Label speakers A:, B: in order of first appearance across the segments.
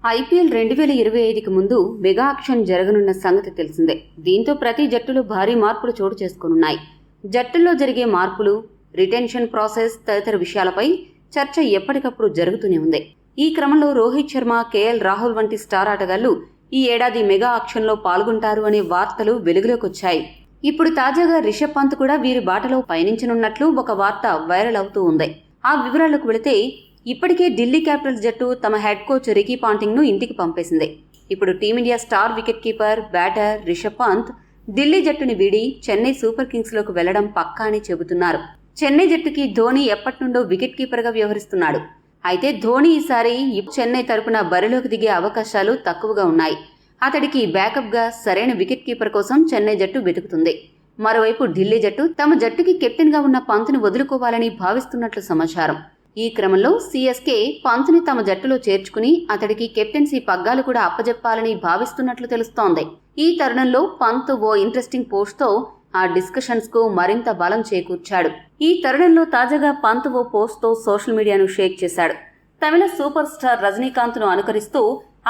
A: IPL 2025కి ముందు mega auction జరగనున్న సంగతి తెలిసిందే. దీంతో ప్రతి జట్టులో భారీ మార్పులు చోటు చేసుకోనున్నాయి. జట్టుల్లో జరిగే మార్పులు, రిటెన్షన్ ప్రాసెస్ తదితర విషయాలపై చర్చ ఎప్పటికప్పుడు జరుగుతూనే ఉంది. ఈ క్రమంలో రోహిత్ శర్మ, కేఎల్ రాహుల్ వంటి స్టార్ ఆటగాళ్లు ఈ ఏడాది మెగా ఆక్షన్లో పాల్గొంటారు అనే వార్తలు వెలుగులోకొచ్చాయి. ఇప్పుడు తాజాగా రిషబ్ పంత్ కూడా వీరి బాటలో పయనించనున్నట్లు ఒక వార్త వైరల్ అవుతూ ఉంది. ఆ వివరాలకు వెళితే, ఇప్పటికే ఢిల్లీ క్యాపిటల్స్ జట్టు తమ హెడ్ కోచ్ రికీ పాంటింగ్ ను ఇంటికి పంపేసింది. ఇప్పుడు team India star wicket keeper, batter Rishabh Pant Delhi జట్టుని వీడి చెన్నై సూపర్ కింగ్స్ లోకి వెళ్లడం పక్కా అని చెబుతున్నారు. చెన్నై జట్టుకి ధోనీ ఎప్పటి నుండో వికెట్ కీపర్ గా వ్యవహరిస్తున్నాడు. అయితే ధోనీ ఈసారి చెన్నై తరపున బరిలోకి దిగే అవకాశాలు తక్కువగా ఉన్నాయి. అతడికి బ్యాకప్ గా సరైన వికెట్ కీపర్ కోసం చెన్నై జట్టు వెతుకుతుంది. మరోవైపు ఢిల్లీ జట్టు తమ జట్టుకి కెప్టెన్ గా ఉన్న పంత్ని వదులుకోవాలని భావిస్తున్నట్లు సమాచారం. ఈ క్రమంలో సిఎస్కే పంత్ని తమ జట్టులో చేర్చుకుని అతడికి కెప్టెన్సీ పగ్గాలు కూడా అప్పజెప్పాలని భావిస్తున్నట్లు తెలుస్తోంది. ఈ తరుణంలో పంత్ ఓ ఇంట్రెస్టింగ్ పోస్ట్ తో ఆ డిస్కషన్స్ కు మరింత బలం చేకూర్చాడు. ఈ తరుణంలో తాజాగా పంత్ ఓ పోస్ట్ తో సోషల్ మీడియాను షేక్ చేశాడు. తమిళ సూపర్ స్టార్ రజనీకాంత్ ను అనుకరిస్తూ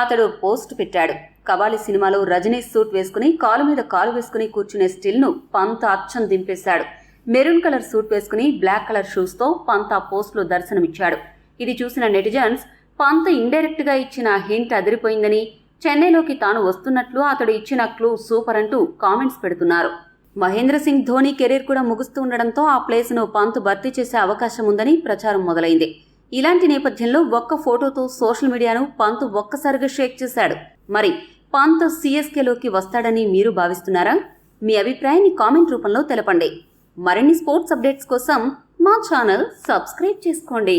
A: అతడు పోస్ట్ పెట్టాడు. కబాలి సినిమాలో రజనీ సూట్ వేసుకుని కాలు మీద కాలు వేసుకుని కూర్చునే స్టిల్ ను పంత్ అచ్చం దింపేశాడు. మెరూన్ కలర్ సూట్ వేసుకుని బ్లాక్ కలర్ షూస్ తో పంత్ ఆ పోస్ట్ లో దర్శనమిచ్చాడు. ఇది చూసిన నెటిజన్స్ పంత్ ఇండైరెక్ట్ గా ఇచ్చిన హింట్ అదిరిపోయిందని, చెన్నైలోకి తాను వస్తున్నట్లు అతడు ఇచ్చిన క్లూ సూపర్ అంటూ కామెంట్స్ పెడుతున్నారు. మహేంద్ర సింగ్ ధోనీ కెరీర్ కూడా ముగుస్తూ ఉండడంతో ఆ ప్లేస్ ను పంత్ భర్తీ చేసే అవకాశం ఉందని ప్రచారం మొదలైంది. ఇలాంటి నేపథ్యంలో ఒక్క ఫోటోతో సోషల్ మీడియాను పంత్ ఒక్కసారిగా షేక్ చేశాడు. మరి పంత్ సిఎస్కేలోకి వస్తాడని మీరు భావిస్తున్నారా? మీ అభిప్రాయాన్ని కామెంట్ రూపంలో తెలపండి. మరిన్ని స్పోర్ట్స్ అప్డేట్స్ కోసం మా ఛానల్ సబ్స్క్రైబ్ చేసుకోండి.